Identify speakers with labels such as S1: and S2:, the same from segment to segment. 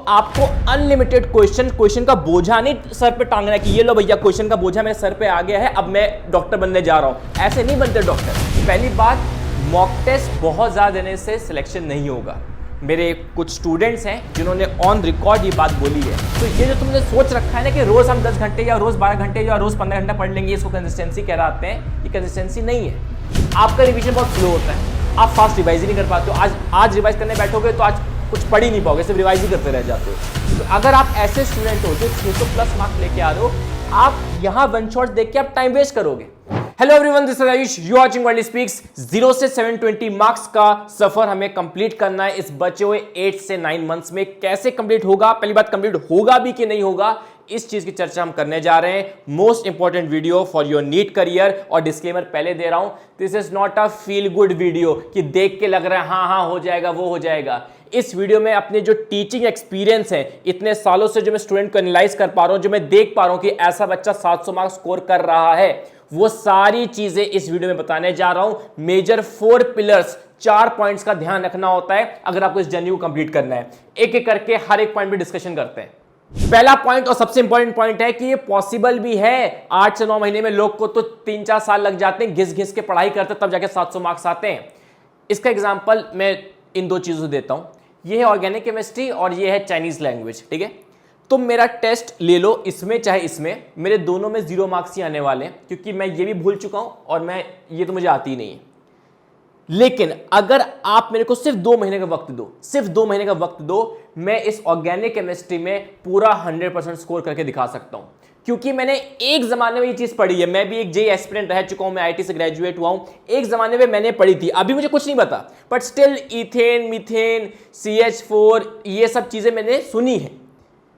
S1: आपको unlimited question का बोझा नहीं सर पे टांगना है कि ये लो भैया क्वेश्चन का बोझा मेरे सर पे आ गया है, अब मैं डॉक्टर बनने जा रहा हूं। ऐसे नहीं बनते डॉक्टर। पहली बात, मॉक टेस्ट बहुत ज्यादा देने से सिलेक्शन नहीं होगा। मेरे कुछ स्टूडेंट्स हैं जिन्होंने ऑन रिकॉर्ड ये बात बोली है। तो ये जो तुमने सोच रखा है ना कि रोज हम 10 घंटे या रोज 12 घंटे या रोज 15 घंटा पढ़ लेंगे, इसको कंसिस्टेंसी कहलाते हैं, ये कंसिस्टेंसी नहीं है। आपका रिवीजन बहुत स्लो होता है, आप फास्ट रिवाइज ही नहीं कर पाते हो। आज रिवाइज करने बैठोगे तो आज कुछ पढ़ ही नहीं पाओगे, सिर्फ रिवाइज ही करते रह जाते हो। तो अगर आप ऐसे स्टूडेंट हो जो 600+ मार्क्स लेके आ रहे हो, आप यहाँ वन शॉट देख के आप टाइम वेस्ट करोगे। Hello everyone, this is Ayush, you watching world speaks. 0 से 720 मार्क्स का सफर हमें कंप्लीट करना है इस बचे हुए 8 से 9 मंथ्स में। कैसे कंप्लीट होगा, पहली बात कंप्लीट होगा भी कि नहीं होगा, इस चीज की चर्चा हम करने जा रहे हैं। Most important video for your NEET career. और डिस्क्लेमर पहले दे रहा हूं, this is not a feel good video कि देख के लग रहा है हाँ हाँ हो जाएगा वो हो जाएगा। इस वीडियो में अपने जो टीचिंग एक्सपीरियंस है, इतने सालों से जो मैं स्टूडेंट को एनालाइज कर पा रहा हूं, जो मैं देख पा रहा हूं कि ऐसा बच्चा 700 मार्क्स स्कोर कर रहा है, वो सारी चीजें इस वीडियो में बताने जा रहा हूं। मेजर 4 पिलर्स, 4 पॉइंट्स का ध्यान रखना होता है अगर आपको इस जर्नी को कंप्लीट करना है। एक एक करके हर एक पॉइंट पे डिस्कशन करते हैं। पहला पॉइंट और सबसे इंपॉर्टेंट पॉइंट है कि ये पॉसिबल भी है। 8 से 9 महीने में लोग को तो 3-4 साल लग जाते हैं, घिस घिस के पढ़ाई करते तब जाके 700 मार्क्स आते हैं। इसका एग्जांपल मैं इन 2 चीजों से देता हूं। ये है ऑर्गेनिक केमिस्ट्री और ये है चाइनीज लैंग्वेज। ठीक है, तुम मेरा टेस्ट ले लो, इसमें चाहे इसमें, मेरे दोनों में 0 मार्क्स ही आने वाले हैं, क्योंकि मैं ये भी भूल चुका हूं और मैं ये तो मुझे आती ही नहीं है। लेकिन अगर आप मेरे को सिर्फ 2 महीने का वक्त दो, सिर्फ 2 महीने का वक्त दो, मैं इस ऑर्गेनिक केमिस्ट्री में पूरा 100% स्कोर करके दिखा सकता हूं। क्योंकि मैंने एक जमाने में ये चीज पढ़ी है। मैं भी एक जेई एस्पिरेंट रह चुका हूं, मैं आईटी से ग्रेजुएट हुआ हूं। एक जमाने में मैंने पढ़ी थी, अभी मुझे कुछ नहीं पता, but still ethane, methane, CH4, ये सब चीजें मैंने सुनी है।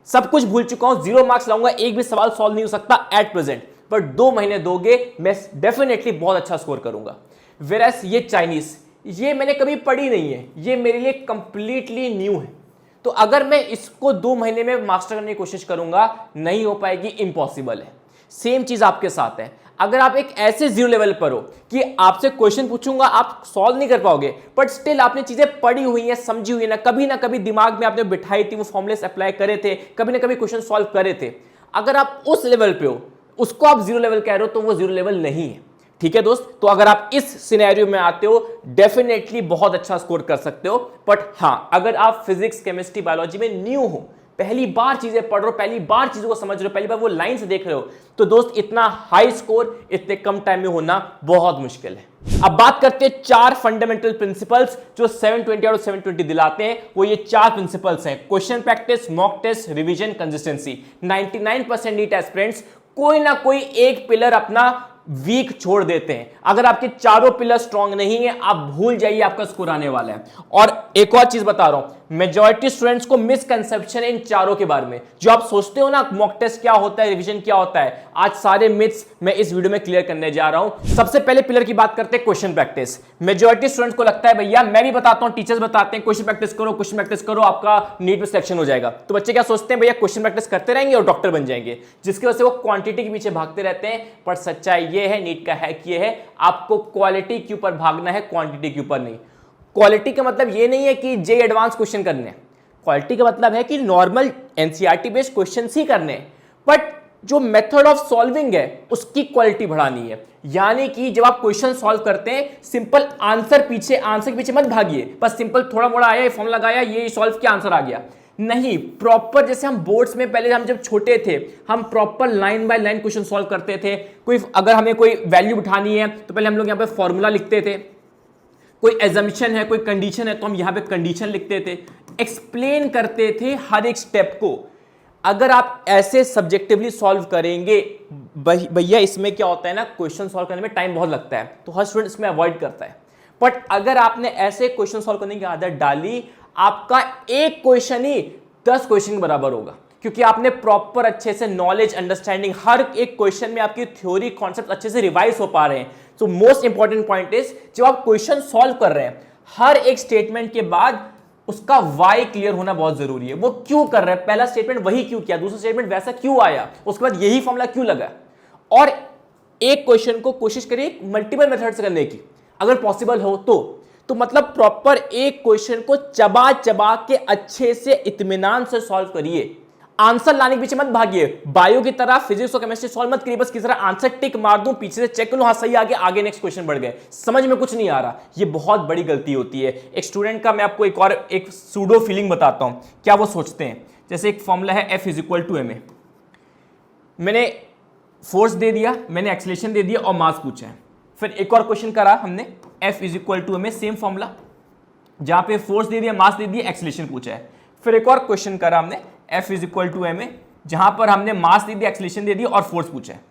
S1: सब कुछ भूल चुका हूं, 0 मार्क्स लाऊंगा, एक भी सवाल सॉल्व नहीं हो सकता एट प्रेजेंट, बट 2 महीने दोगे, मैं डेफिनेटली बहुत अच्छा स्कोर करूंगा। वेरस ये चाइनीज, ये मैंने कभी पढ़ी नहीं है, ये मेरे लिए कंप्लीटली न्यू है। तो अगर मैं इसको 2 महीने में मास्टर करने की कोशिश करूंगा, नहीं हो पाएगी, इम्पॉसिबल है। सेम चीज आपके साथ है। अगर आप एक ऐसे 0 लेवल पर हो कि आपसे क्वेश्चन पूछूंगा आप सॉल्व नहीं कर पाओगे, बट स्टिल आपने चीजें पढ़ी हुई हैं, समझी हुई है ना कभी दिमाग में आपने बिठाई थी, वो फॉर्मुलेस अप्लाई करे थे, कभी ना कभी क्वेश्चन सॉल्व करे थे। अगर आप उस लेवल पे हो, उसको आप 0 लेवल कह रहे हो, तो वो 0 लेवल नहीं है। ठीक है दोस्त, तो अगर आप इस सिनेरियो में आते हो, डेफिनेटली बहुत अच्छा स्कोर कर सकते हो। बट हां, अगर आप फिजिक्स, केमिस्ट्री, बायोलॉजी में न्यू हो, पहली बार चीजें पढ़ रहे हो, पहली बार चीजों को समझ रहे हो, पहली बार वो लाइन से देख रहे हो, तो दोस्त इतना हाई स्कोर इतने कम टाइम में होना बहुत मुश्किल है। अब बात करते हैं 4 फंडामेंटल प्रिंसिपल्स जो 720 आउट ऑफ 720 दिलाते हैं। वो ये 4 प्रिंसिपल्स हैं: question practice, mock test, revision, consistency. 99% NEET aspirants कोई ना कोई एक पिलर अपना वीक छोड़ देते हैं। अगर आपके चारों पिलर स्ट्रांग नहीं है, आप भूल जाइए आपका स्कोर आने वाला है। और एक और चीज बता रहा हूं, मेजॉरिटी स्टूडेंट्स को मिसकंसेप्शन है इन चारों के बारे में। जो आप सोचते हो ना मॉक टेस्ट क्या होता है, रिवीजन क्या होता है, आज सारे मिथ्स मैं इस वीडियो में क्लियर करने जा रहा हूं। सबसे पहले पिलर की बात करते हैं, क्वेश्चन प्रैक्टिस। मेजॉरिटी स्टूडेंट्स को लगता है भैया, मैं भी बताता हूं, टीचर्स बताते हैं क्वेश्चन प्रैक्टिस करो, आपका नीट में सिलेक्शन हो जाएगा। तो बच्चे क्या सोचते हैं, भैया क्वेश्चन प्रैक्टिस करते रहेंगे और डॉक्टर बन जाएंगे, जिसकी वजह से वो क्वांटिटी के पीछे भागते रहते हैं। पर सच्चाई ये है, नीट का हैक ये है, आपको क्वालिटी के ऊपर भागना है, क्वांटिटी के ऊपर नहीं। क्वालिटी का मतलब ये नहीं है कि जे एडवांस क्वेश्चन करने हैं, क्वालिटी का मतलब है कि नॉर्मल एनसीईआरटी बेस्ड क्वेश्चन ही करने हैं, बट जो मेथड ऑफ सॉल्विंग है उसकी क्वालिटी बढ़ानी है। यानी कि जब आप क्वेश्चन सॉल्व करते हैं, सिंपल आंसर के पीछे मत भागिए, बस सिंपल थोड़ा मोड़ा आया, फॉर्मूला लगाया, ये सॉल्व किया, आंसर आ गया। नहीं, प्रॉपर जैसे हम बोर्ड्स में पहले हम जब छोटे थे, हम proper line by line question solve करते थे। कोई अगर हमें कोई वैल्यू उठानी है तो पहले हम लोग यहाँ पे फॉर्मूला लिखते थे, कोई एजम्पशन है, कोई कंडीशन है, तो हम यहाँ पे कंडीशन लिखते थे, एक्सप्लेन करते थे हर एक स्टेप को। अगर आप ऐसे सब्जेक्टिवली सॉल्व करेंगे, भैया इसमें क्या होता है ना, क्वेश्चन सॉल्व करने में टाइम बहुत लगता है, तो हर स्टूडेंट इसमें अवॉइड करता है। बट अगर आपने ऐसे क्वेश्चन सॉल्व करने की आदत डाली, आपका एक क्वेश्चन ही 10 क्वेश्चन के बराबर होगा, क्योंकि आपने प्रॉपर अच्छे से नॉलेज, अंडरस्टैंडिंग, हर एक क्वेश्चन में आपकी थ्योरी, कॉन्सेप्ट अच्छे से रिवाइज हो पा रहे हैं। So most important point is, जब आप क्वेश्चन सॉल्व कर रहे हैं, हर एक स्टेटमेंट के बाद उसका वाई क्लियर होना बहुत जरूरी है। वो क्यों कर रहा है, पहला स्टेटमेंट वही क्यों किया, दूसरा स्टेटमेंट वैसा क्यों आया, उसके बाद यही फॉर्मूला क्यों लगा। और एक क्वेश्चन को कोशिश करिए मल्टीपल मेथड से करने की, अगर पॉसिबल हो तो मतलब प्रॉपर एक क्वेश्चन को चबा चबा के अच्छे से इत्मीनान से सॉल्व करिए। आंसर लाने के पीछे मत भागिए, बायो की तरह फिजिक्स और केमिस्ट्री सॉल्व मत करिए बस किसी तरह आंसर टिक मार दूं, पीछे से चेक कर लूं, हाँ सही आ गया, आगे नेक्स्ट क्वेश्चन बढ़ गए, समझ में कुछ नहीं आ रहा। ये बहुत बड़ी गलती होती है एक स्टूडेंट का। मैं आपको एक सूडो फीलिंग बताता हूं, क्या वो सोचते हैं। जैसे एक फॉर्मूला है F = ma, मैंने फोर्स दे दिया, मैंने एक्सेलरेशन दे दिया और मास पूछा है। फिर एक और क्वेश्चन करा हमने F = ma, सेम फॉर्मूला, जहां पे फोर्स दे दिया, मास दे दिया, एक्सेलरेशन पूछा है। फिर एक और क्वेश्चन करा हमने F = ma, जहां पर हमने मास दे दिया, एक्सेलरेशन दे दिया और फोर्स पूछा है।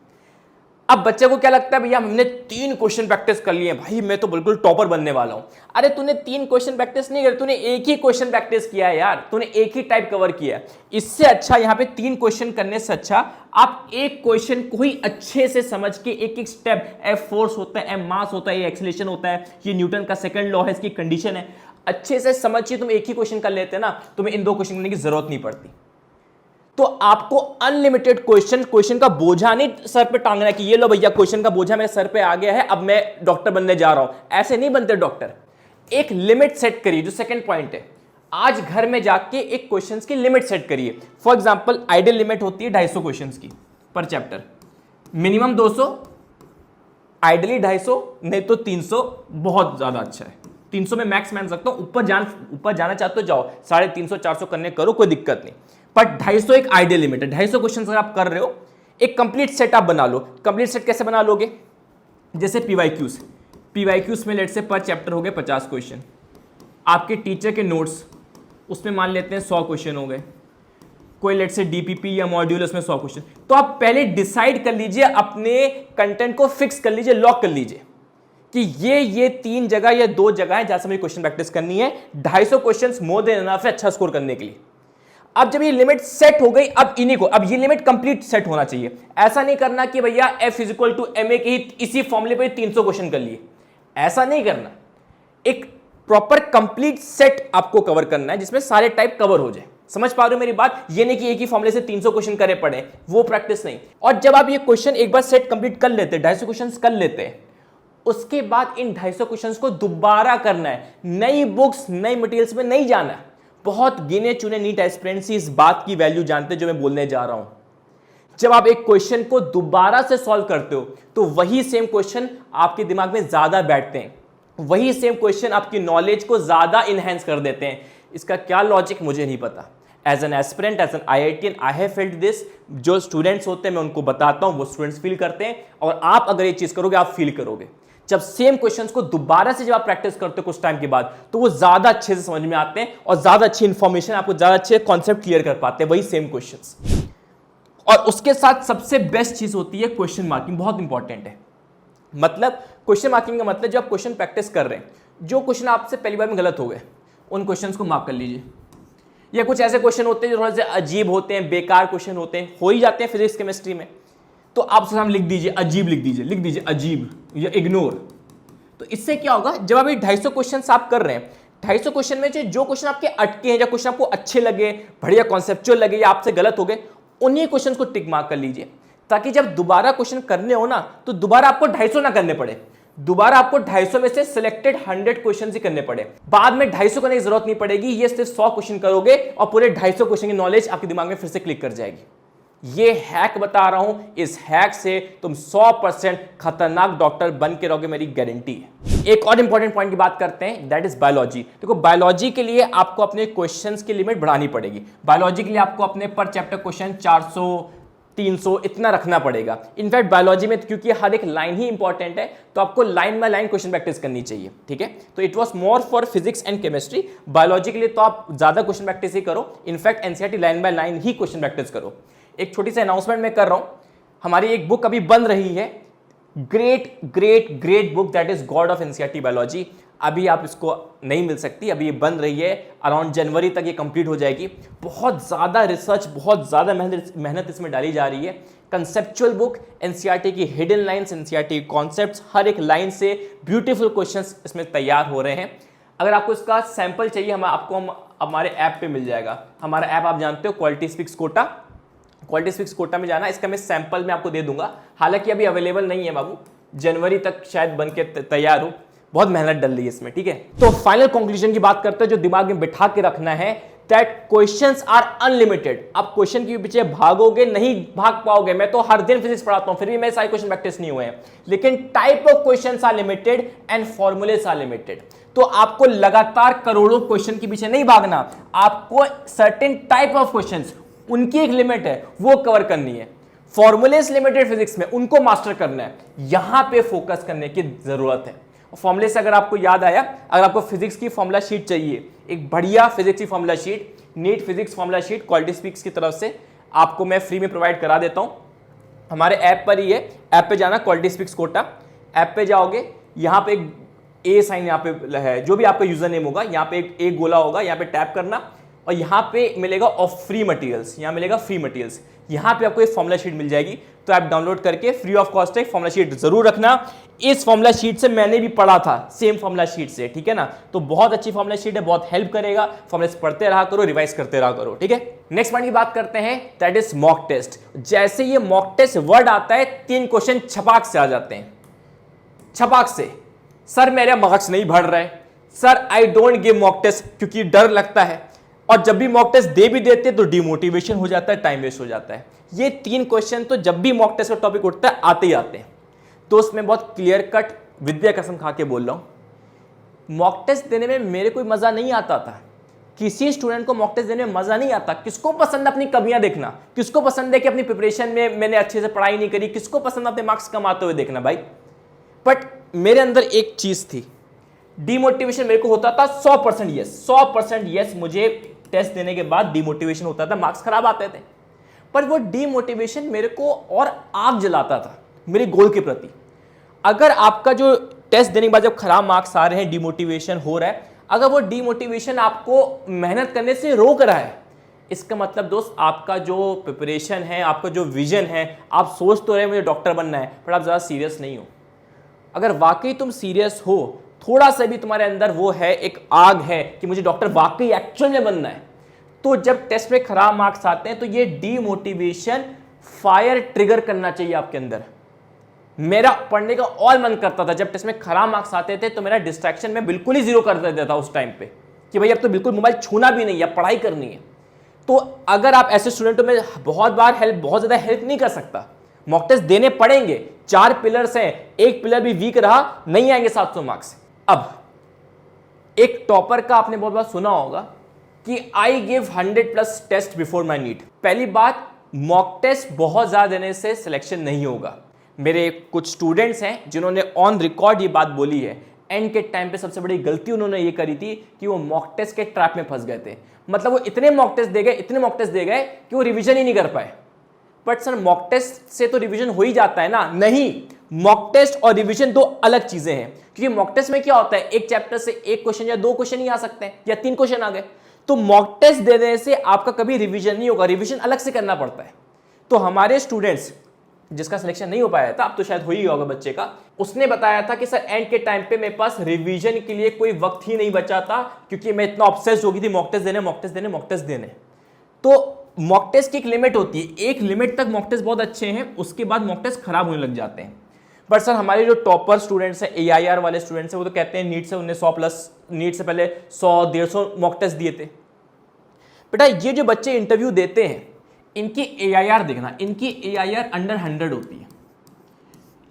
S1: अब बच्चे को क्या लगता है, भैया हमने 3 क्वेश्चन प्रैक्टिस कर लिए, भाई मैं तो बिल्कुल टॉपर बनने वाला हूं। अरे तूने 3 क्वेश्चन प्रैक्टिस नहीं करे, तूने एक ही क्वेश्चन प्रैक्टिस किया है यार, तूने एक ही टाइप कवर किया है। इससे अच्छा यहां पे 3 क्वेश्चन करने से अच्छा आप एक क्वेश्चन को ही अच्छे से समझ के एक एक स्टेप, F फोर्स होता है, M मास होता है, ये एक्सेलरेशन होता है, ये न्यूटन का सेकंड लॉ है, इसकी कंडीशन है, अच्छे से समझिए। तुम एक ही क्वेश्चन कर लेते ना, तुम्हें इन 2 क्वेश्चन करने की जरूरत नहीं पड़ती। तो आपको अनलिमिटेड क्वेश्चन का बोझा नहीं सर पे टांगना है कि ये लो भैया क्वेश्चन का बोझा मेरे सर पे आ गया है, अब मैं डॉक्टर बनने जा रहा हूं। ऐसे नहीं बनते डॉक्टर। एक लिमिट सेट करिए, जो सेकंड पॉइंट है, आज घर में जाके एक क्वेश्चंस की लिमिट सेट करिए। फॉर एग्जांपल आइडियल लिमिट होती है 250 क्वेश्चंस की पर चैप्टर, मिनिमम 200, आइडियली 250, नहीं तो 300 बहुत ज्यादा अच्छा है। 300 में मैक्स मान सकता हूं, ऊपर जाना चाहते हो जाओ, 350 400 करने करो, कोई दिक्कत नहीं, पर 250 एक आइडियल लिमिट है। 250 क्वेश्चन अगर आप कर रहे हो, एक कंप्लीट सेट आप बना लो। कंप्लीट सेट कैसे बना लोगे, जैसे पीवाईक्यूज में लेट से पर चैप्टर हो गए 50 क्वेश्चन, आपके टीचर के नोट्स उसमें मान लेते हैं 100 क्वेश्चन हो गए, कोई लेट से डीपीपी या मॉड्यूल उसमें 100 क्वेश्चन। तो आप पहले डिसाइड कर लीजिए, अपने कंटेंट को फिक्स कर लीजिए, लॉक कर लीजिए कि ये 3 जगह या 2 जगह है जहां से मुझे क्वेश्चन प्रैक्टिस करनी है। 250 क्वेश्चन मोर देन इनफ है अच्छा स्कोर करने के लिए। अब जब ये लिमिट सेट हो गई, अब इन्हीं को, अब ये लिमिट कंप्लीट सेट होना चाहिए। ऐसा नहीं करना कि भैया F = ma के ही इसी फॉर्मूले पे 300 क्वेश्चन कर लिए, ऐसा नहीं करना। एक प्रॉपर कंप्लीट सेट आपको कवर करना है जिसमें सारे टाइप कवर हो जाए। समझ पा रहे हो मेरी बात? ये नहीं कि एक ही फॉर्मूले से 300 क्वेश्चन करे पड़े, वो प्रैक्टिस नहीं। और जब आप ये क्वेश्चन एक बार सेट कंप्लीट कर लेते हैं, 250 क्वेश्चन कर लेते हैं, उसके बाद इन 250 क्वेश्चंस को दोबारा करना है। नई बुक्स, नई मटेरियल्स में नहीं जाना है। बहुत गिने चुने नीट एस्पिरेंट्स इस बात की वैल्यू जानते हैं जो मैं बोलने जा रहा हूं। जब आप एक क्वेश्चन को दोबारा से सॉल्व करते हो तो वही सेम क्वेश्चन आपके दिमाग में ज्यादा बैठते हैं, वही सेम क्वेश्चन आपकी नॉलेज को ज्यादा इनहेंस कर देते हैं। इसका क्या लॉजिक मुझे नहीं पता। As an aspirant, as an IITian, I have felt this. जो स्टूडेंट्स होते हैं मैं उनको बताता हूं, वो स्टूडेंट्स फील करते हैं, और आप अगर ये चीज करोगे आप फील करोगे। जब सेम क्वेश्चंस को दोबारा से जब आप प्रैक्टिस करते हो कुछ टाइम के बाद, तो वो ज्यादा अच्छे से समझ में आते हैं और ज्यादा अच्छी इंफॉर्मेशन, आपको ज्यादा अच्छे कॉन्सेप्ट क्लियर कर पाते हैं वही सेम क्वेश्चंस। और उसके साथ सबसे बेस्ट चीज होती है क्वेश्चन मार्किंग, बहुत इंपॉर्टेंट है। मतलब क्वेश्चन मार्किंग का मतलब जब आप क्वेश्चन प्रैक्टिस कर रहे हैं, जो क्वेश्चन आपसे पहली बार में गलत हो गए उन क्वेश्चंस को मार्क कर लीजिए। या कुछ ऐसे क्वेश्चन होते हैं जो थोड़े से अजीब होते हैं, बेकार क्वेश्चन होते हैं, हो ही जाते हैं फिजिक्स केमिस्ट्री में, तो आप उसका नाम लिख दीजिए अजीब, लिख दीजिए अजीब या इग्नोर। तो इससे क्या होगा, जब आप ये 250 क्वेश्चन आप कर रहे हैं, 250 क्वेश्चन में जो क्वेश्चन आपके अटके हैं या क्वेश्चन आपको अच्छे लगे, बढ़िया कॉन्सेप्चुअल लगे या आपसे गलत हो गए, उन्हीं क्वेश्चन को टिक मार्क कर लीजिए, ताकि जब दोबारा क्वेश्चन करने हो ना, तो दोबारा आपको 250 ना करने पड़े। दोबारा आपको 250 में से सिलेक्टेड 100 क्वेश्चन ही करने पड़े। बाद में 250 करने की जरूरत नहीं पड़ेगी, ये सिर्फ 100 क्वेश्चन करोगे और पूरे 250 क्वेश्चन की नॉलेज आपके दिमाग में फिर से क्लिक कर जाएगी। ये हैक बता रहा हूं, इस हैक से तुम 100% खतरनाक डॉक्टर बन के रहोगे, मेरी गारंटी है। एक और इंपॉर्टेंट पॉइंट की बात करते हैं, दैट इज बायोलॉजी। देखो बायोलॉजी के लिए आपको अपने क्वेश्चंस की लिमिट बढ़ानी पड़ेगी। बायोलॉजी के लिए आपको अपने पर चैप्टर क्वेश्चन 400 300 इतना रखना पड़ेगा। इनफैक्ट बायोलॉजी में क्योंकि हर एक लाइन ही इंपॉर्टेंट है, तो आपको line by line question practice करनी चाहिए, ठीक है। तो it was more for physics and chemistry. Biology के लिए तो आप ज्यादा क्वेश्चन प्रैक्टिस ही करो, in fact NCERT line by line he question practice करो। एक छोटी सी अनाउंसमेंट मैं कर रहा हूं, हमारी एक बुक अभी बन रही है, great great great book, that is God of NCERT biology. अभी आप इसको नहीं मिल सकती, अभी ये बन रही है, अराउंड जनवरी तक ये कंप्लीट हो जाएगी। बहुत ज़्यादा रिसर्च, बहुत ज़्यादा मेहनत इसमें डाली जा रही है। कंसेप्चुअल बुक, एनसीईआरटी की हिडन लाइंस, एनसीईआरटी कॉन्सेप्ट्स, हर एक लाइन से ब्यूटीफुल क्वेश्चंस इसमें तैयार हो रहे हैं। अगर आपको इसका सैंपल चाहिए, आपको हमारे ऐप पे मिल जाएगा। हमारा ऐप आप जानते हो, quality speaks Kota. Quality speaks Kota में जाना, इसका मैं सैंपल में आपको दे दूंगा। हालांकि अभी अवेलेबल नहीं है बाबू, जनवरी तक शायद बन के तैयार हो। बहुत मेहनत डल रही है इसमें, ठीक है। तो फाइनल कंक्लूजन की बात करते हैं जो दिमाग में बिठा के रखना है, दैट क्वेश्चंस आर अनलिमिटेड। आप क्वेश्चन के पीछे भागोगे नहीं भाग पाओगे। मैं तो हर दिन फिजिक्स पढ़ाता हूं, फिर भी मेरे सारे क्वेश्चन प्रैक्टिस नहीं हुए हैं, लेकिन type of questions are limited and formulas are limited. तो आपको लगातार करोड़ों क्वेश्चन के पीछे नहीं भागना, आपको सर्टेन टाइप ऑफ क्वेश्चंस, उनकी एक लिमिट है, वो कवर करनी है। फॉर्मूलेस लिमिटेड फिजिक्स में उनको मास्टर करना है, यहां पे फोकस करने की जरूरत है। फॉर्मूले से अगर आपको याद आया, अगर आपको फिजिक्स की फॉर्मूला शीट चाहिए, एक बढ़िया फिजिक्स की formula sheet, NEET physics formula sheet quality speaks की तरफ से आपको मैं फ्री में प्रोवाइड करा देता हूं। हमारे ऐप पर ही है, ऐप पे जाना, क्वालिटी स्पीक्स कोटा, ऐप पे जाओगे, यहां पे एक ए साइन यहाँ पे है, जो भी आपका यूजर नेम होगा, यहाँ पे एक गोला होगा, यहाँ पे टैप करना और यहाँ पे मिलेगा ऑफ फ्री मटेरियल्स, यहाँ मिलेगा फ्री मटेरियल्स, यहाँ पे आपको एक फॉर्मूला शीट मिल जाएगी। तो आप डाउनलोड करके फ्री ऑफ कॉस्ट एक फॉर्मूला शीट जरूर रखना। इस फॉर्मूला शीट से मैंने भी पढ़ा था, सेम फॉर्मूला शीट से, ठीक है ना। तो बहुत अच्छी फॉर्मूला शीट है, बहुत हेल्प करेगा। फॉर्मूले पढ़ते रहा करो, रिवाइज करते रहा करो, ठीक है। नेक्स्ट पॉइंट की बात करते हैं, दैट इज मॉक टेस्ट। जैसे ये मॉक टेस्ट वर्ड आता है, 3 क्वेश्चन छपाक से आ जाते हैं, छपाक से। सर मेरा मार्क्स नहीं बढ़ रहा है, sir I don't give mock test क्योंकि डर लगता है, और जब भी मॉक टेस्ट दे भी देते तो डिमोटिवेशन हो जाता है, टाइम वेस्ट हो जाता है। ये 3 क्वेश्चन तो जब भी मॉक टेस्ट का टॉपिक उठता है आते ही आते हैं। तो उसमें बहुत क्लियर कट विद्या कसम खा के बोल रहा हूं, मॉक टेस्ट देने में मेरे कोई मजा नहीं आता था। किसी स्टूडेंट को मॉक टेस्ट देने में मजा नहीं आता। किसको पसंद है अपनी कमियां देखना, किसको पसंद है कि अपनी प्रिपरेशन में मैंने अच्छे से पढ़ाई नहीं करी, किसको पसंद है अपने मार्क्स कमाते हुए देखना भाई। बट मेरे अंदर एक चीज थी, डिमोटिवेशन मेरे को होता था 100% यस, 100% यस। मुझे टेस्ट देने के बाद डिमोटिवेशन होता था, मार्क्स खराब आते थे, पर वो डिमोटिवेशन मेरे को और आग जलाता था मेरे गोल के प्रति। अगर आपका जो टेस्ट देने के बाद जब खराब मार्क्स आ रहे हैं, डिमोटिवेशन हो रहा है, अगर वो डिमोटिवेशन आपको मेहनत करने से रोक रहा है, इसका मतलब दोस्त आपका जो प्रिपरेशन है, आपका जो विजन है, आप सोच तो रहे मुझे डॉक्टर बनना है, पर आप ज़्यादा सीरियस नहीं हो। अगर वाकई तुम सीरियस हो, थोड़ा सा भी तुम्हारे अंदर वो है, एक आग है कि मुझे डॉक्टर वाकई एक्चुअल में बनना है, तो जब टेस्ट में खराब मार्क्स आते हैं तो ये डीमोटिवेशन फायर ट्रिगर करना चाहिए आपके अंदर। मेरा पढ़ने का और मन करता था, जब टेस्ट में खराब मार्क्स आते थे तो मेरा डिस्ट्रैक्शन में बिल्कुल ही जीरो कर देता था उस टाइम पे, कि भाई अब तो बिल्कुल मोबाइल छूना भी नहीं है, पढ़ाई करनी है। तो अगर आप ऐसे स्टूडेंटों में बहुत ज्यादा हेल्प नहीं कर सकता, मॉक टेस्ट देने पड़ेंगे। 4 पिलर्स हैं, एक पिलर भी वीक रहा नहीं आएंगे 700 मार्क्स। अब एक टॉपर का आपने बहुत बार सुना होगा कि I give 100+ test before my NEET. पहली बात, मॉक टेस्ट बहुत ज्यादा देने से सिलेक्शन नहीं होगा। मेरे कुछ स्टूडेंट्स हैं जिन्होंने ऑन रिकॉर्ड ये बात बोली है, एंड के टाइम पे सबसे बड़ी गलती उन्होंने ये करी थी कि वो मॉक टेस्ट के ट्रैप में फंस गए थे। मतलब वो इतने मॉक टेस्ट दे गए कि वो रिवीजन ही नहीं कर पाए। बट सर मॉक टेस्ट से तो रिवीजन हो ही जाता है ना? नहीं, मॉक टेस्ट और रिवीजन 2 अलग चीजें हैं। क्योंकि मॉक टेस्ट में क्या होता है, एक चैप्टर से 1 क्वेश्चन या 2 क्वेश्चन ही आ सकते हैं, या 3 क्वेश्चन आ गए। तो मॉक टेस्ट देने से आपका कभी रिवीजन नहीं होगा, रिवीजन अलग से करना पड़ता है। तो हमारे स्टूडेंट्स जिसका सिलेक्शन नहीं हो पाया था, अब तो शायद हो ही होगा बच्चे का, उसने बताया था कि सर एंड के टाइम पे मेरे पास रिवीजन के लिए कोई वक्त ही नहीं बचा था, क्योंकि मैं इतना ऑब्सेस्ड हो गई थी मॉक टेस्ट देने। तो मॉक टेस्ट की एक लिमिट होती है, एक लिमिट तक मॉक टेस्ट बहुत अच्छे हैं, उसके बाद मॉक टेस्ट खराब होने लग जाते हैं। बट सर हमारे जो टॉपर स्टूडेंट्स हैं, AIR वाले स्टूडेंट्स हैं, वो तो कहते हैं नीट से उन्हें 100+, नीट से पहले 100-150 मॉक टेस्ट दिए थे। बेटा ये जो बच्चे इंटरव्यू देते हैं, इनकी AIR देखना, इनकी AIR अंडर 100 होती है।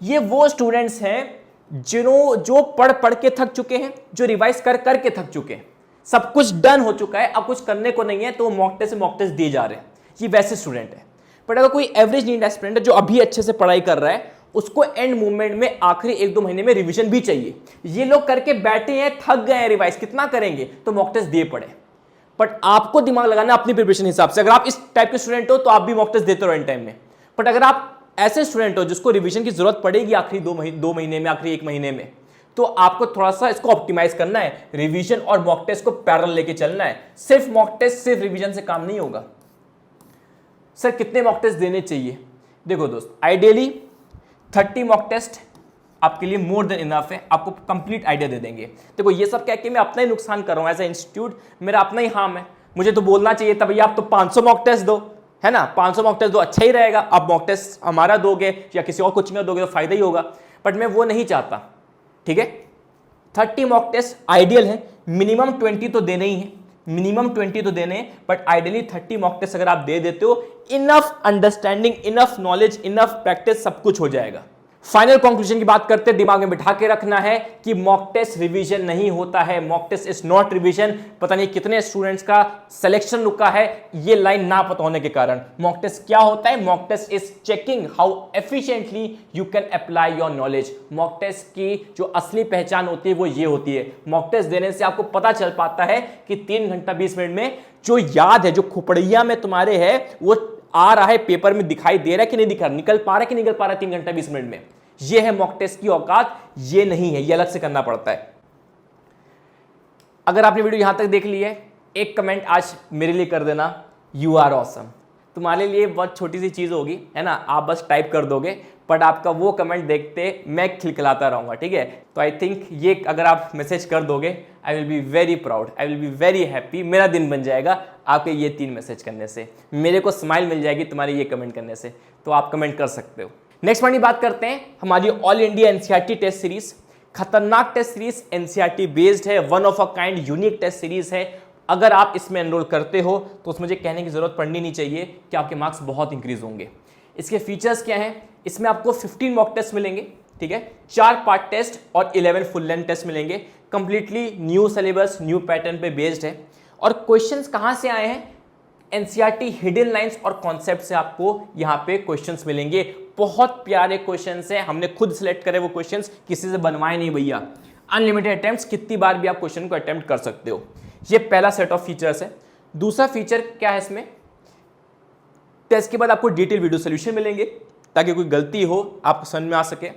S1: ये वो स्टूडेंट्स हैं जो पढ़ के थक चुके हैं, जो रिवाइज कर के थक चुके हैं, सब कुछ डन हो चुका है, अब कुछ करने को नहीं है, तो मॉक टेस्ट दिए जा रहे हैं। ये वैसे स्टूडेंट है। बट अगर कोई एवरेज नीट एस्पिरेंट है जो अभी अच्छे से पढ़ाई कर रहा है, उसको एंड मूवमेंट में आखिरी 1-2 महीने में रिवीजन भी चाहिए। ये लोग करके बैठे हैं, थक गए हैं, रिवाइज कितना करेंगे, तो मॉक टेस्ट दिए पड़े। बट आपको दिमाग लगाना अपनी प्रिपरेशन हिसाब से। अगर आप इस टाइप के स्टूडेंट हो तो आप भी मॉक टेस्ट देते रहो एंड टाइम में। बट अगर आप ऐसे स्टूडेंट हो जिसको रिवीजन की जरूरत पड़ेगी आखिरी 2 महीने में, आखिरी 1 महीने में, तो आपको थोड़ा सा इसको ऑप्टिमाइज करना है, रिवीजन और मॉक टेस्ट को पैरेलल लेके चलना है। सिर्फ मॉक टेस्ट, सिर्फ रिवीजन से काम नहीं होगा। सर कितने मॉक टेस्ट देने चाहिए? देखो दोस्त, आइडियली 30 मॉक टेस्ट आपके लिए मोर देन इनफ है, आपको कंप्लीट आइडिया दे देंगे। देखो ये सब कह के मैं अपना ही नुकसान कर रहा हूं, एज ए इंस्टीट्यूट मेरा अपना ही हार्म है। मुझे तो बोलना चाहिए था भैया आप तो 500 मॉक टेस्ट दो, है ना, 500 मॉक टेस्ट दो, अच्छा ही रहेगा। आप मॉक टेस्ट हमारा दोगे या किसी और कोचिंग का दोगे तो फायदा ही होगा, बट मैं वो नहीं चाहता। ठीक है, 30 मॉक टेस्ट आइडियल है, मिनिमम 20 तो देने ही है, मिनिमम 20 तो देने हैं, बट आइडियली 30 मॉक टेस्ट अगर आप दे देते हो, enough understanding, enough knowledge, enough practice, सब कुछ हो जाएगा। फाइनल कंक्लूजन की बात करते हैं, दिमाग में बिठा के रखना है कि मॉक टेस्ट रिवीजन नहीं होता है, mock test is not revision. पता नहीं कितने स्टूडेंट्स का सिलेक्शन रुका है ये लाइन ना पता होने के कारण। मॉक टेस्ट क्या होता है? Mock test is checking how efficiently you can apply your knowledge. Mock test की जो असली पहचान होती है वो ये होती है, मॉक टेस्ट देने से आपको पता चल पाता है कि 3 घंटा 20 मिनट में जो याद है, जो खोपड़िया में तुम्हारे है, वो आ रहा है, पेपर में दिखाई दे रहा है कि नहीं दिखा रहा, निकल पा रहा है कि निकल पा रहा है 3 घंटा 20 मिनट में। ये है मॉक टेस्ट की औकात, ये नहीं है, ये अलग से करना पड़ता है। अगर आपने वीडियो यहां तक देख ली है, एक कमेंट आज मेरे लिए कर देना, यू आर ऑसम। तुम्हारे लिए बहुत छोटी सी चीज होगी, है ना, आप बस टाइप कर दोगे, बट आपका वो कमेंट देखते मैं खिलखिलाता रहूंगा, ठीक है। तो आई थिंक ये अगर आप मैसेज कर दोगे, I will be very proud, I will be very happy, मेरा दिन बन जाएगा आपके ये 3 मैसेज करने से, मेरे को स्माइल मिल जाएगी तुम्हारे ये कमेंट करने से। तो आप कमेंट कर सकते हो। नेक्स्ट पॉइंट की बात करते हैं, हमारी all India NCERT test series, खतरनाक टेस्ट सीरीज, एनसीईआरटी बेस्ड है, one of a kind unique test series है। अगर आप इसमें एनरोल करते हो तो उसमें मुझे कहने की जरूरत पड़नी नहीं चाहिए कि आपके मार्क्स बहुत इंक्रीज होंगे। इसके फीचर्स क्या हैं? इसमें आपको 15 मॉक टेस्ट मिलेंगे, ठीक है, 4 पार्ट टेस्ट और 11 फुल लेंथ टेस्ट मिलेंगे। Completely new syllabus, new pattern पे बेस्ड है। और क्वेश्चंस कहां से आए हैं? एनसीईआरटी हिडन लाइंस और कॉन्सेप्ट से आपको यहां पे क्वेश्चंस मिलेंगे। बहुत प्यारे क्वेश्चंस हैं, हमने खुद सिलेक्ट करे वो क्वेश्चंस, किसी से बनवाए नहीं भैया। अनलिमिटेड अटेम्प्ट्स, कितनी बार भी आप क्वेश्चन को अटेम्प्ट कर सकते हो। ये पहला सेट ऑफ फीचर्स है। दूसरा फीचर क्या है इसमें? टेस्ट के बाद आपको डिटेल वीडियो सोल्यूशन मिलेंगे ताकि कोई गलती हो आपको समझ में आ सके।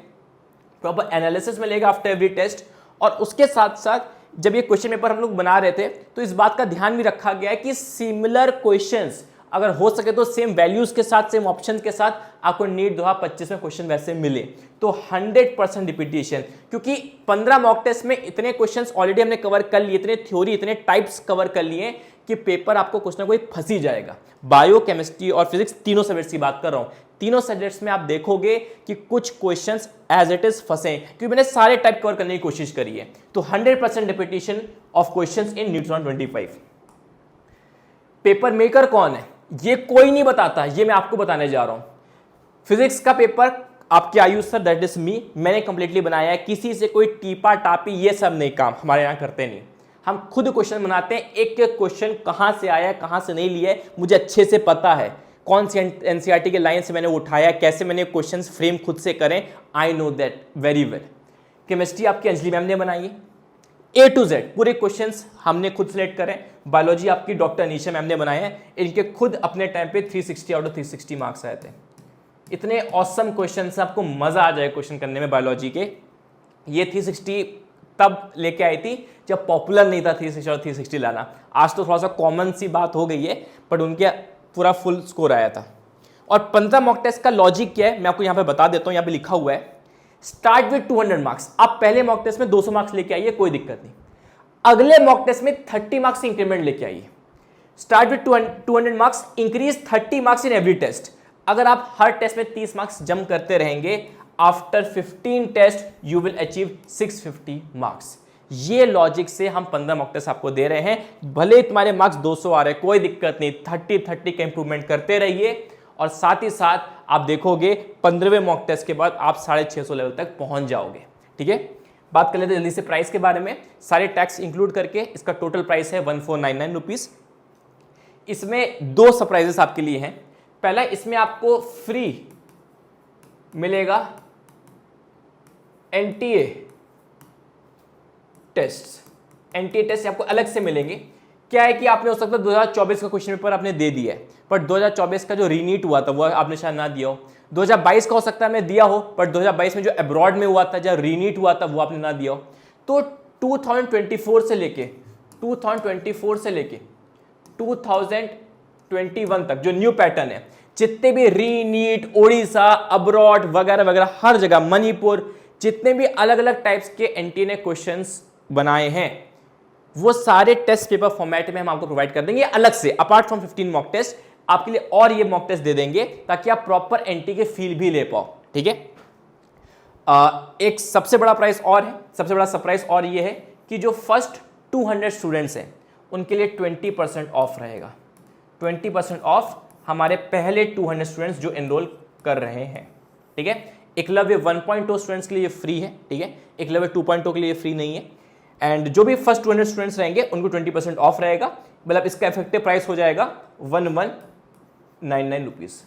S1: प्रॉपर एनालिसिस मिलेगा आफ्टर एवरी टेस्ट। और उसके साथ साथ जब ये क्वेश्चन पेपर हम लोग बना रहे थे तो इस बात का ध्यान भी रखा गया है कि सिमिलर क्वेश्चंस अगर हो सके तो सेम वैल्यूज के साथ, सेम ऑप्शन के साथ आपको नीट 2025 में क्वेश्चन वैसे मिले तो 100% रिपीटेशन। क्योंकि 15 मॉक टेस्ट में इतने क्वेश्चंस ऑलरेडी हमने कवर कर लिए, इतने थ्योरी, इतने टाइप्स कवर कर लिए कि पेपर आपको कुछ ना कोई फंसी जाएगा। बायो, केमिस्ट्री और फिजिक्स, तीनों सब्जेक्ट्स की बात कर रहा हूं। तीनों सब्जेक्ट्स में आप देखोगे कि कुछ क्वेश्चंस एज इट इज फंसे, क्योंकि मैंने सारे टाइप कवर करने की कोशिश करी है। तो 100% repetition of questions in NEET 2025। Paper maker कौन है ये कोई नहीं बताता, ये मैं आपको बताने जा रहा हूं। फिजिक्स का पेपर आपके Ayush sir, that is me, मैंने कंप्लीटली बनाया है। किसी से कोई टीपा टापी ये सब नहीं, काम हमारे यहां करते नहीं। हम खुद क्वेश्चन बनाते हैं, एक एक क्वेश्चन कहां से आया, कहां से नहीं लिया है मुझे अच्छे से पता है। कौन सी एनसीईआरटी के लाइन से मैंने उठाया, कैसे मैंने क्वेश्चंस फ्रेम खुद से करें, I know that very well. Chemistry आपकी अंजलि मैम ने बनाई है, A to Z पूरे क्वेश्चंस हमने खुद सिलेक्ट करें। बायोलॉजी आपकी डॉक्टर अनीशा मैम ने बनाए हैं, इनके खुद अपने टाइम पे 360 आउट ऑफ 360 मार्क्स आए थे। इतने ऑसम क्वेश्चन से आपको मजा आ जाए क्वेश्चन करने में बायोलॉजी के। ये 360 तब लेके आई थी जब पॉपुलर नहीं था 360 और 360 लाना। आज तो थोड़ा सा कॉमन सी बात हो गई है, बट उनके पूरा फुल स्कोर आया था। और 15 मॉक टेस्ट का लॉजिक क्या है मैं आपको यहाँ पे बता देता हूँ, यहाँ पे लिखा हुआ है स्टार्ट विद 200 मार्क्स। आप पहले मॉक टेस्ट में 200 मार्क्स लेके आइए, कोई दिक्कत नहीं। अगले मॉक टेस्ट में 30 मार्क्स इंक्रीमेंट लेके आइए। Start with 200 marks, increase 30 marks in every test. अगर आप हर टेस्ट में 30 मार्क्स जम करते रहेंगे, after 15 test you will achieve 650 marks. ये लॉजिक से हम 15 मॉक टेस्ट आपको दे रहे हैं। भले ही तुम्हारे मार्क्स 200 आ रहे हैं, कोई दिक्कत नहीं, 30 का इंप्रूवमेंट करते रहिए। और साथ ही साथ आप देखोगे 15वें मॉक टेस्ट के बाद आप 650 लेवल तक पहुंच जाओगे, ठीक है। बात कर लेते हैं जल्दी से प्राइस के बारे में। सारे टैक्स इंक्लूड करके इसका टोटल प्राइस है 1499 रुपीज। इसमें 2 सरप्राइजेस आपके लिए हैं। पहला, इसमें आपको फ्री मिलेगा एनटीए टेस्ट। एनटीए टेस्ट आपको अलग से मिलेंगे। क्या है कि आपने हो सकता है 2024 का क्वेश्चन पेपर आपने दे दिया है, बट 2024 का जो रीनीट हुआ था वो आपने शायद ना दिया हो। 2022 का हो सकता है आपने दिया हो, बट 2022 में जो अब्रॉड में हुआ था, जो रीनीट हुआ था, वो आपने ना दिया हो। तो 2024 से लेके 2021 तक जो न्यू पैटर्न है, जितने भी रीनीट, ओडिशा, अब्रॉड वगैरह वगैरह, हर जगह मणिपुर, जितने भी अलग अलग टाइप्स के एनटीए ने क्वेश्चंस बनाए हैं, वो सारे टेस्ट पेपर फॉर्मेट में हम आपको प्रोवाइड कर देंगे अलग से। अपार्ट फ्रॉम 15 मॉक टेस्ट आपके लिए और ये मॉक टेस्ट दे देंगे ताकि आप प्रॉपर एनटी के फील भी ले पाओ, ठीक है। एक सबसे बड़ा प्राइस और है, सबसे बड़ा सरप्राइज और ये है कि जो फर्स्ट 200 स्टूडेंट्स हैं उनके लिए 20% ऑफ रहेगा। 20% ऑफ हमारे पहले 200 स्टूडेंट्स जो एनरोल कर रहे हैं, ठीक है। एकलव्य 1.0 स्टूडेंट्स के लिए फ्री है, ठीक है। एकलव्य 2.0 के लिए फ्री नहीं है। एंड जो भी फर्स्ट 200 स्टूडेंट्स रहेंगे उनको 20% ऑफ रहेगा। मतलब इसका इफेक्टिव प्राइस हो जाएगा 1199 रुपीज़।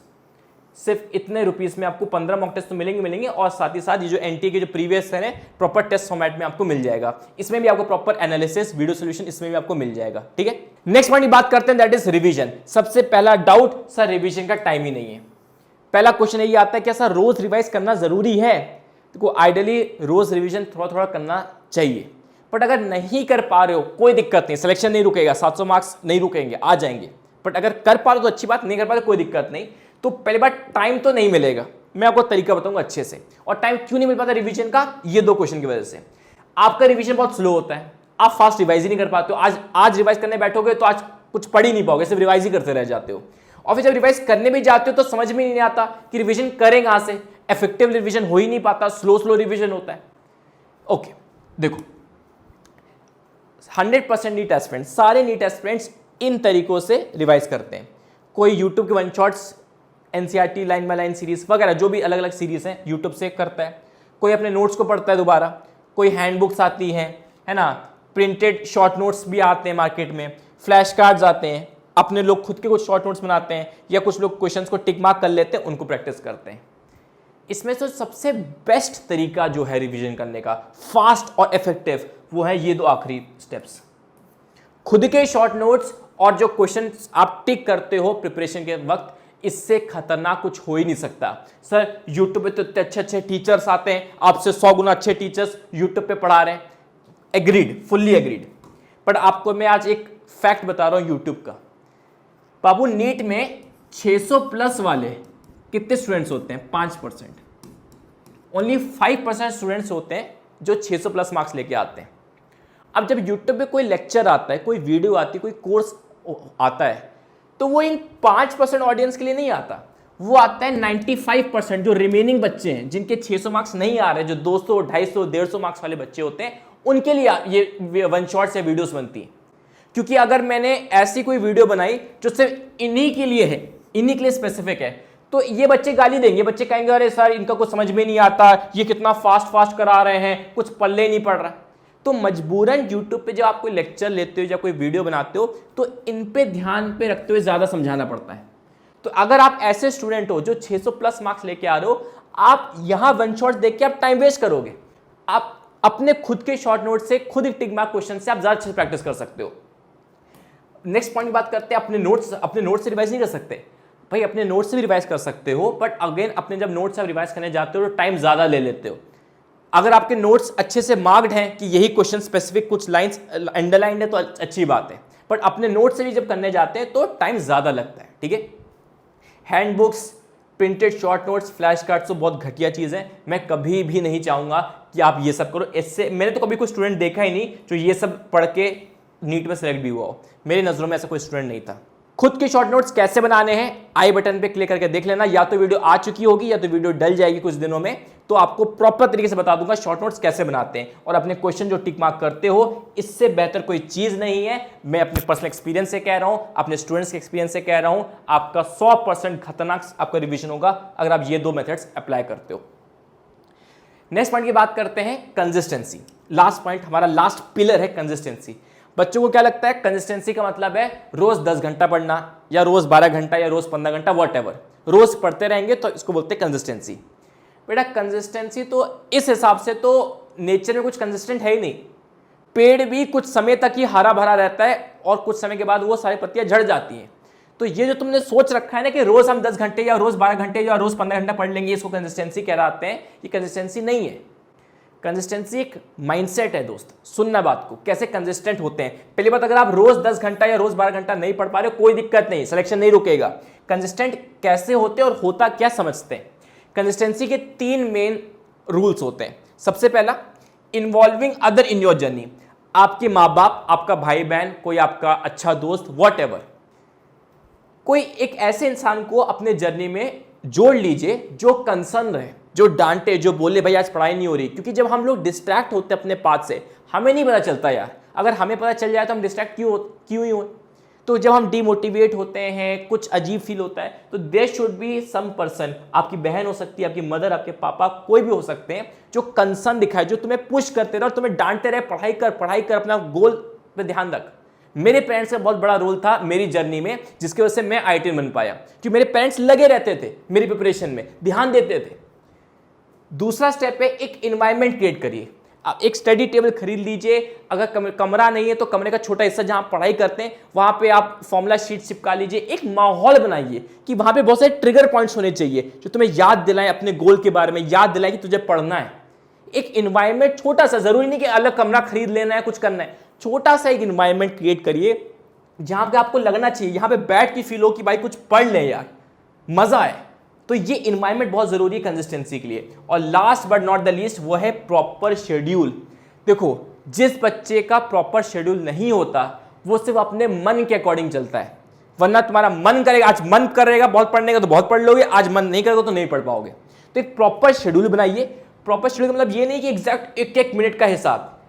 S1: सिर्फ इतने रुपीस में आपको 15 मॉक टेस्ट तो मिलेंगे और साथ ही साथ ये जो एनटीए के जो प्रीवियस है प्रॉपर टेस्ट फॉर्मेट में आपको मिल जाएगा। इसमें भी आपको प्रॉपर एनालिसिस, वीडियो सॉल्यूशन इसमें भी आपको मिल जाएगा, ठीक है। नेक्स्ट पॉइंट की बात करते हैं, दैट इज रिवीजन। सबसे पहला डाउट, सर रिवीजन का टाइम ही नहीं है। पहला क्वेश्चन यही आता है कि सर रोज रिवाइज करना जरूरी है? तो आइडियली रोज रिवीजन थोड़ा थोड़ा करना चाहिए, बट अगर नहीं कर पा रहे हो कोई दिक्कत नहीं, सिलेक्शन नहीं रुकेगा, 700 मार्क्स नहीं रुकेंगे, आ जाएंगे। बट अगर कर पा रहे हो तो अच्छी बात, नहीं कर पा रहे कोई दिक्कत नहीं। तो पहली बार टाइम तो नहीं मिलेगा, मैं आपको तरीका बताऊंगा अच्छे से। और टाइम क्यों नहीं मिल पाता रिवीजन का? ये दो क्वेश्चन की वजह से। आपका रिवीजन बहुत स्लो होता है, आप फास्ट रिवाइज ही नहीं कर पाते हो। आज रिवाइज करने बैठोगे तो आज कुछ पढ़ ही नहीं पाओगे, सिर्फ रिवाइज ही करते रह जाते हो। और फिर जब रिवाइज करने भी जाते हो तो समझ में नहीं आता कि रिवीजन करें कहां से, इफेक्टिव रिवीजन हो ही नहीं पाता, स्लो रिवीजन होता है। ओके, देखो 100% नीट एस्पिरेंट्स, सारे नीट एस्पिरेंट्स इन तरीकों से रिवाइज करते हैं। कोई यूट्यूब के one shots, NCERT line by line series वगैरह जो भी अलग अलग सीरीज हैं यूट्यूब से करता है। कोई अपने नोट्स को पढ़ता है दोबारा, कोई हैंडबुक्स आती हैं, है ना, प्रिंटेड शॉर्ट नोट्स भी आते हैं मार्केट में, फ्लैश कार्ड्स आते हैं, अपने लोग खुद के कुछ शॉर्ट नोट्स बनाते हैं, या कुछ लोग क्वेश्चंस को टिक मार्क कर लेते हैं, उनको प्रैक्टिस करते हैं। इसमें से सबसे बेस्ट तरीका जो है रिवीजन करने का, फास्ट और इफेक्टिव, वो है ये दो आखिरी स्टेप्स। खुद के शॉर्ट नोट्स और जो क्वेश्चन आप टिक करते हो प्रिपरेशन के वक्त, इससे खतरनाक कुछ हो ही नहीं सकता। सर यूट्यूब पे तो इतने अच्छे अच्छे टीचर्स आते हैं, आपसे 100 गुना अच्छे टीचर्स यूट्यूब पे पढ़ा रहे हैं। Agreed, fully agreed. बट आपको मैं आज एक फैक्ट बता रहा हूं यूट्यूब का। बाबू नीट में 600 प्लस वाले कितने स्टूडेंट्स होते हैं? 5%। ओनली 5% स्टूडेंट्स होते हैं जो 600 प्लस मार्क्स लेके आते हैं। अब जब यूट्यूब पे कोई लेक्चर आता है, कोई वीडियो आती है, कोई कोर्स आता है, तो वो इन 5% ऑडियंस के लिए नहीं आता, वो आता है 95% जो रिमेनिंग बच्चे हैं, जिनके 600 मार्क्स नहीं आ रहे, जो 200, 250, 150 मार्क्स वाले बच्चे होते हैं, उनके लिए ये वन शॉट्स या वीडियोस बनती है। क्योंकि अगर मैंने ऐसी कोई वीडियो बनाई जो सिर्फ इन्हीं के लिए है, इन्हीं के लिए स्पेसिफिक है, तो ये बच्चे गाली देंगे, बच्चे कहेंगे अरे सर इनका कुछ समझ में नहीं आता, ये कितना फास्ट करा रहे हैं, कुछ पल्ले नहीं पड़ रहा। तो मजबूरन यूट्यूब पे जब आप कोई लेक्चर लेते हो या कोई वीडियो बनाते हो, तो इन पे ध्यान पे रखते हुए ज़्यादा समझाना पड़ता है। तो अगर आप ऐसे स्टूडेंट हो जो 600 प्लस मार्क्स लेके आ रहे हो, आप यहाँ वन शॉट देख के आप टाइम वेस्ट करोगे। आप अपने खुद के शॉर्ट नोट से, खुद टिक मार्क क्वेश्चन से आप ज़्यादा अच्छे से प्रैक्टिस कर सकते हो। नेक्स्ट पॉइंट की बात करते हैं, अपने नोट्स से रिवाइज नहीं कर सकते भाई, अपने नोट्स से भी रिवाइज कर सकते हो, बट अगेन अपने जब नोट्स आप रिवाइज करने जाते हो तो टाइम ज़्यादा ले लेते हो। अगर आपके नोट्स अच्छे से मार्क्ड हैं कि यही क्वेश्चन स्पेसिफिक कुछ लाइंस अंडरलाइंड है तो अच्छी बात है, बट अपने नोट्स से भी जब करने जाते हैं तो टाइम ज़्यादा लगता है, ठीक है। Handbooks, printed short notes, flash cards तो बहुत घटिया चीज़ है। मैं कभी भी नहीं चाहूँगा कि आप ये सब करो। इससे मैंने तो कभी कोई स्टूडेंट देखा ही नहीं जो ये सब पढ़ के नीट में सेलेक्ट भी हुआ हो। मेरी नज़रों में ऐसा कोई स्टूडेंट नहीं था। खुद के शॉर्ट नोट्स कैसे बनाने हैं, आई बटन पे क्लिक करके देख लेना। या तो वीडियो आ चुकी होगी या तो वीडियो डल जाएगी कुछ दिनों में, तो आपको प्रॉपर तरीके से बता दूंगा शॉर्ट नोट्स कैसे बनाते हैं। और अपने क्वेश्चन जो टिक मार्क करते हो, इससे बेहतर कोई चीज नहीं है। मैं अपने पर्सनल एक्सपीरियंस से कह रहा हूं, अपने स्टूडेंट्स के एक्सपीरियंस से कह रहा हूं, आपका 100% खतरनाक आपका रिवीजन होगा अगर आप ये दो मेथड्स अप्लाई करते हो। नेक्स्ट पॉइंट की बात करते हैं, कंसिस्टेंसी। लास्ट पॉइंट, हमारा लास्ट पिलर है कंसिस्टेंसी। बच्चों को क्या लगता है कंसिस्टेंसी का मतलब है रोज 10 घंटा पढ़ना, या रोज 12 घंटा, या रोज 15 घंटा, वॉटएवर, रोज पढ़ते रहेंगे तो इसको बोलते हैं कंसिस्टेंसी। बेटा कंसिस्टेंसी तो इस हिसाब से तो नेचर में कुछ कंसिस्टेंट है ही नहीं। पेड़ भी कुछ समय तक ही हरा भरा रहता है और कुछ समय के बाद वो सारी पत्तियां झड़ जाती हैं। तो ये जो तुमने सोच रखा है ना कि रोज हम 10 घंटे या रोज 12 घंटे या रोज 15 घंटा पढ़ लेंगे, इसको कंसिस्टेंसी कहलाते हैं, ये कंसिस्टेंसी नहीं है। कंसिस्टेंसी एक माइंडसेट है दोस्त। सुनना बात को, कैसे कंसिस्टेंट होते हैं। पहली बात, अगर आप रोज 10 घंटा या रोज 12 घंटा नहीं पढ़ पा रहे हो, कोई दिक्कत नहीं, सिलेक्शन नहीं रुकेगा। कंसिस्टेंट कैसे होते हैं और होता क्या समझते हैं। कंसिस्टेंसी के 3 मेन रूल्स होते हैं। सबसे पहला, involving other in your journey. आपके माँ बाप, आपका भाई बहन, कोई आपका अच्छा दोस्त, वॉटएवर, कोई एक ऐसे इंसान को अपने जर्नी में जोड़ लीजिए जो कंसर्न रहे, जो डांटे, जो बोले भाई आज पढ़ाई नहीं हो रही, क्योंकि जब हम लोग डिस्ट्रैक्ट होते हैं अपने पाथ से, हमें नहीं पता चलता यार। अगर हमें पता चल जाए तो हम डिस्ट्रैक्ट क्यों ही हो। तो जब हम डीमोटिवेट होते हैं, कुछ अजीब फील होता है, तो there should be some person, आपकी बहन हो सकती है, आपकी मदर, आपके पापा, कोई भी हो सकते हैं, जो कंसर्न दिखाए, जो तुम्हें पुश करते रहे और तुम्हें डांटते रहे, पढ़ाई कर, अपना गोल पे ध्यान रख। मेरे पेरेंट्स का बहुत बड़ा रोल था मेरी जर्नी में, जिसकी वजह से मैं आईआईटी बन पाया, क्योंकि मेरे पेरेंट्स लगे रहते थे मेरी प्रिपरेशन में, ध्यान देते थे। दूसरा स्टेप है, एक एनवायरनमेंट क्रिएट करिए। आप एक स्टडी टेबल खरीद लीजिए, अगर कमरा नहीं है तो कमरे का छोटा हिस्सा जहां पढ़ाई करते हैं वहां पे आप फॉर्मूला शीट चिपका लीजिए। एक माहौल बनाइए कि वहां पे बहुत सारे ट्रिगर पॉइंट्स होने चाहिए जो तुम्हें याद दिलाएं अपने गोल के बारे में, याद दिलाएं कि तुझे पढ़ना है। एक एनवायरनमेंट छोटा सा, जरूरी नहीं कि अलग कमरा खरीद लेना है, कुछ करना है, छोटा सा एक एनवायरनमेंट क्रिएट करिए जहां पे आपको लगना चाहिए, यहां पे बैठ के फील हो कि भाई कुछ पढ़ ले यार, मजा आए। तो ये एनवायरनमेंट बहुत जरूरी है कंसिस्टेंसी के लिए। और last but not the least वो है प्रॉपर शेड्यूल। देखो, जिस बच्चे का प्रॉपर शेड्यूल नहीं होता वो सिर्फ अपने मन के अकॉर्डिंग चलता है, वरना तुम्हारा मन करेगा, आज मन करेगा बहुत पढ़ने का तो बहुत पढ़ लोगे, आज मन नहीं करेगा तो नहीं पढ़ पाओगे। तो एक प्रॉपर शेड्यूल बनाइए। प्रॉपर शेड्यूल मतलब ये नहीं कि एग्जैक्ट एक मिनट का हिसाब,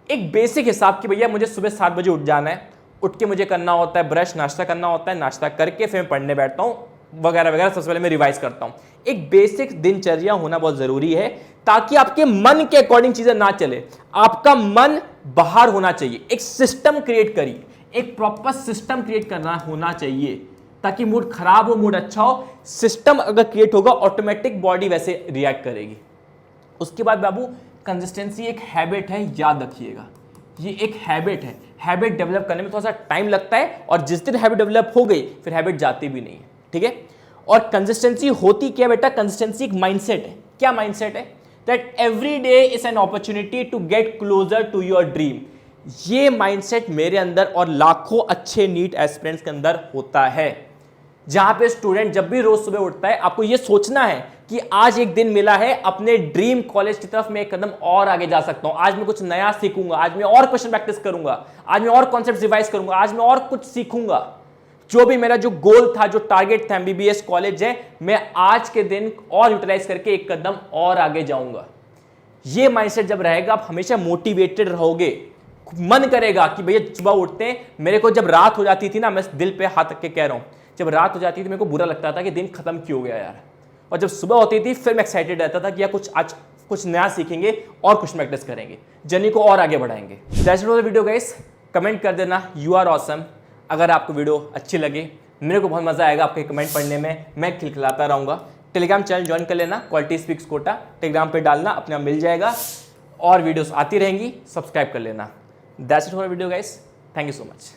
S1: एक बेसिक हिसाब कि भैया मुझे सुबह 7 बजे उठ जाना है, उठ के मुझे करना होता है ब्रश, नाश्ता करना होता है, नाश्ता करके फिर मैं पढ़ने बैठता हूँ वगैरह वगैरह, सबसे पहले मैं रिवाइज करता हूँ। एक बेसिक दिनचर्या होना बहुत जरूरी है ताकि आपके मन के अकॉर्डिंग चीजें ना चले, आपका मन बाहर होना चाहिए। एक सिस्टम क्रिएट करिए, एक प्रॉपर सिस्टम क्रिएट करना होना चाहिए ताकि मूड खराब हो, मूड अच्छा हो, सिस्टम अगर क्रिएट होगा ऑटोमेटिक बॉडी वैसे रिएक्ट करेगी। उसके बाद बाबू, कंसिस्टेंसी एक हैबिट है, याद रखिएगा, ये एक हैबिट है। हैबिट डेवलप करने में थोड़ा सा टाइम लगता है और जिस दिन हैबिट डेवलप हो गई फिर हैबिट जाती भी नहीं है, ठीक है। और कंसिस्टेंसी होती क्या बेटा, कंसिस्टेंसी एक माइंडसेट है। क्या माइंडसेट है? That every day is an opportunity to get closer to your dream. ये माइंडसेट मेरे अंदर और लाखों अच्छे नीट एस्पिरेंट्स के अंदर होता है, जहां पे स्टूडेंट जब भी रोज सुबह उठता है आपको ये सोचना है कि आज एक दिन मिला है, अपने ड्रीम कॉलेज की तरफ मैं एक कदम और आगे जा सकता हूं, आज मैं कुछ नया सीखूंगा, आज मैं और क्वेश्चन प्रैक्टिस करूंगा, आज मैं और कॉन्सेप्ट रिवाइज करूंगा, आज मैं और कुछ सीखूंगा। जो भी मेरा जो गोल था, जो टारगेट था एमबीबीएस कॉलेज है, मैं आज के दिन और यूटिलाइज करके एक कदम और आगे जाऊंगा। ये माइंडसेट जब रहेगा आप हमेशा मोटिवेटेड रहोगे, मन करेगा कि भैया सुबह उठते हैं, मेरे को जब रात हो जाती थी ना, मैं दिल पे हाथ रख के कह रहा हूं, जब रात हो जाती थी मेरे को बुरा लगता था कि दिन खत्म क्यों हो गया यार, और जब सुबह होती थी फिर मैं एक्साइटेड रहता था कि यार आज कुछ नया सीखेंगे और कुछ प्रैक्टिस करेंगे, जर्नी को और आगे बढ़ाएंगे। That's it for the video guys. Comment कर देना यू आर ऑसम। अगर आपको वीडियो अच्छी लगे, मेरे को बहुत मजा आएगा आपके कमेंट पढ़ने में, मैं खिलखिलाता रहूंगा। टेलीग्राम चैनल ज्वाइन कर लेना, क्वालिटी स्पीक्स कोटा, टेलीग्राम पे डालना, अपने आप मिल जाएगा और वीडियोस आती रहेंगी, सब्सक्राइब कर लेना। That's it for video guys, thank you so much.